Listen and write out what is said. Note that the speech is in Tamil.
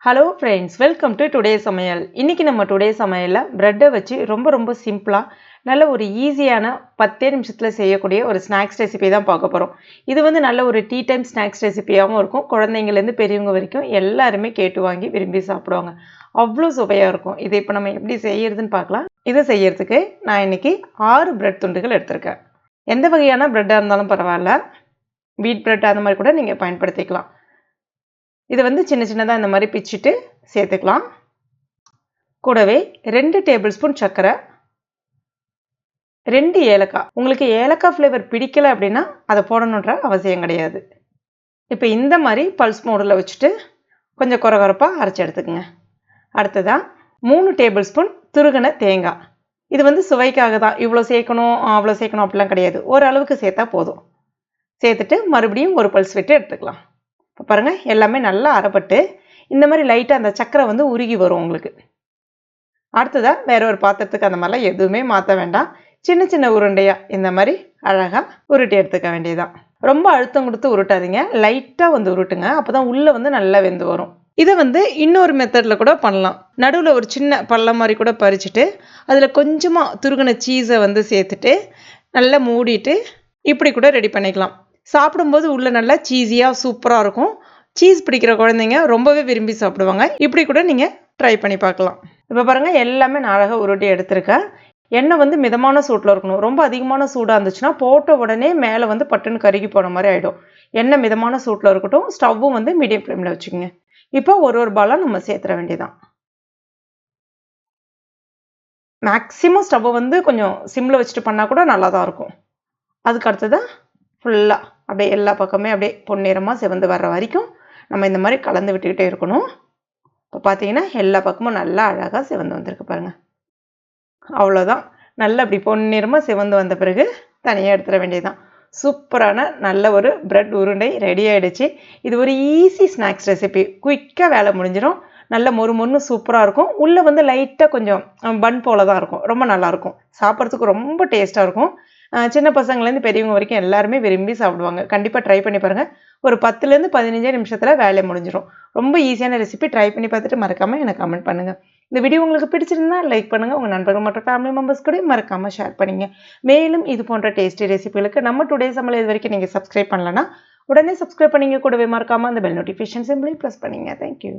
Hello friends, welcome to today சமையல். இன்றைக்கி நம்ம டுடே சமையலில் ப்ரெட்டை வச்சு ரொம்ப சிம்பிளாக நல்ல ஒரு ஈஸியான 10 நிமிஷத்தில் செய்யக்கூடிய ஒரு ஸ்நாக்ஸ் ரெசிபி தான் பார்க்க போகிறோம். இது வந்து நல்ல ஒரு டீ டைம் ஸ்நாக்ஸ் ரெசிபியாகவும் இருக்கும். குழந்தைங்கள்லேருந்து பெரியவங்க வரைக்கும் எல்லாருமே கேட்டு வாங்கி விரும்பி சாப்பிடுவாங்க. அவ்வளோ சுவையாக இருக்கும். இதை இப்போ நம்ம எப்படி செய்யறதுன்னு பார்க்கலாம். இதை செய்யறதுக்கு நான் இன்றைக்கி 6 ப்ரெட் துண்டுகள் எடுத்திருக்கேன். எந்த வகையான ப்ரெட்டாக இருந்தாலும் பரவாயில்ல, வீட் ப்ரெட் அந்த மாதிரி கூட நீங்கள் பயன்படுத்திக்கலாம். இதை வந்து சின்னதாக இந்த மாதிரி பிச்சுட்டு சேர்த்துக்கலாம். கூடவே 2 டேபிள் ஸ்பூன் சர்க்கரை, 2 ஏலக்காய். உங்களுக்கு ஏலக்காய் ஃப்ளேவர் பிடிக்கல அப்படின்னா அதை போடணுன்ற அவசியம் கிடையாது. இப்போ இந்த மாதிரி பல்ஸ் மோடில் வச்சுட்டு கொஞ்சம் கொரகொரப்பாக அரைச்சி எடுத்துக்கோங்க. அடுத்ததாக 3 டேபிள் ஸ்பூன் துருகின தேங்காய். இது வந்து சுவைக்காக தான், இவ்வளோ சேர்க்கணும் அவ்வளோ சேர்க்கணும் அப்படிலாம் கிடையாது. ஓரளவுக்கு சேர்த்தா போதும். சேர்த்துட்டு மறுபடியும் ஒரு பல்ஸ் விட்டு எடுத்துக்கலாம். இப்போ பாருங்கள், எல்லாமே நல்லா அரைப்பட்டு இந்த மாதிரி லைட்டாக அந்த சக்கரை வந்து உருகி வரும் உங்களுக்கு. அடுத்ததாக வேற ஒரு பாத்திரத்துக்கு அந்த மாதிரிலாம் எதுவுமே மாற்ற வேண்டாம். சின்ன உருண்டையாக இந்த மாதிரி அழகாக உருட்டி எடுத்துக்க வேண்டியதுதான். ரொம்ப அழுத்தம் கொடுத்து உருட்டாதீங்க, லைட்டாக வந்து உருட்டுங்க. அப்போ தான் உள்ளே வந்து நல்லா வெந்து வரும். இதை வந்து இன்னொரு மெத்தடில் கூட பண்ணலாம். நடுவில் ஒரு சின்ன பள்ளம் மாதிரி கூட பறிச்சுட்டு அதில் கொஞ்சமாக துருகின சீஸை வந்து சேர்த்துட்டு நல்லா மூடிட்டு இப்படி கூட ரெடி பண்ணிக்கலாம். சாப்பிடும்போது உள்ளே நல்லா சீஸியாக சூப்பராக இருக்கும். சீஸ் பிடிக்கிற குழந்தைங்க ரொம்பவே விரும்பி சாப்பிடுவாங்க. இப்படி கூட நீங்கள் ட்ரை பண்ணி பார்க்கலாம். இப்போ பாருங்கள், எல்லாமே நான் அழகாக உருட்டி எடுத்திருக்கேன். எண்ணெய் வந்து மிதமான சூட்டில் இருக்கணும். ரொம்ப அதிகமான சூடாக இருந்துச்சுன்னா போட்ட உடனே மேலே வந்து பட்டுன்னு கருகி போன மாதிரி ஆகிடும். எண்ணெய் மிதமான சூட்டில் இருக்கட்டும். ஸ்டவ்வும் வந்து மீடியம் ஃப்ளேமில் வச்சுக்கோங்க. இப்போ ஒரு பாலாக நம்ம சேர்த்துற வேண்டியதான். மேக்ஸிமம் ஸ்டவ்வை வந்து கொஞ்சம் சிம்மில் வச்சுட்டு பண்ணால் கூட நல்லா தான் இருக்கும். அதுக்கு அடுத்ததான் ஃபுல்லாக அப்படியே எல்லா பக்கமே அப்படியே பொன்னிறமாக சிவந்து வர்ற வரைக்கும் நம்ம இந்த மாதிரி கலந்து விட்டுக்கிட்டே இருக்கணும். இப்போ பார்த்தீங்கன்னா எல்லா பக்கமும் நல்லா அழகாக சிவந்து வந்திருக்கு பாருங்கள். அவ்வளோதான். நல்லா அப்படி பொன்னிறமாக சிவந்து வந்த பிறகு தனியாக எடுத்துட வேண்டியதுதான். சூப்பரான நல்ல ஒரு ப்ரெட் உருண்டை ரெடி ஆகிடுச்சு. இது ஒரு ஈஸி ஸ்நாக்ஸ் ரெசிபி. குயிக்காக வேலை முடிஞ்சிடும். நல்ல மொறு சூப்பராக இருக்கும். உள்ளே வந்து லைட்டாக கொஞ்சம் பன் போல தான் இருக்கும். ரொம்ப நல்லாயிருக்கும். சாப்பிட்றதுக்கு ரொம்ப டேஸ்ட்டாக இருக்கும். சின்ன பசங்கள்லேருந்து பெரியவங்க வரைக்கும் எல்லாருமே விரும்பி சாப்பிடுவாங்க. கண்டிப்பாக ட்ரை பண்ணி பாருங்கள். ஒரு 10லேருந்து 15 நிமிஷத்தில் வேலை முடிஞ்சிடும். ரொம்ப ஈஸியான ரெசிபி. ட்ரை பண்ணி பார்த்துட்டு மறக்காமல் எனக்கு கமெண்ட் பண்ணுங்கள். இந்த வீடியோ உங்களுக்கு பிடிச்சிருந்தா லைக் பண்ணுங்கள். உங்கள் நண்பர்கள் மற்றும் ஃபேமிலி மெம்பர்ஸ் கூட மறக்காமல் ஷேர் பண்ணிங்க. மேலும் இது போன்ற டேஸ்டி ரெசிபிகளுக்கு நம்ம டுடே சமையல் இது வரைக்கும் நீங்கள் சப்ஸ்கிரைப் பண்ணலன்னா உடனே சப்ஸ்கிரைப் பண்ணிங்க. கூடவே மறக்காமல் அந்த பெல் நோட்டிஃபிகேஷன் சிம்பிளையும் ப்ரெஸ் பண்ணிங்க. தேங்க்யூ.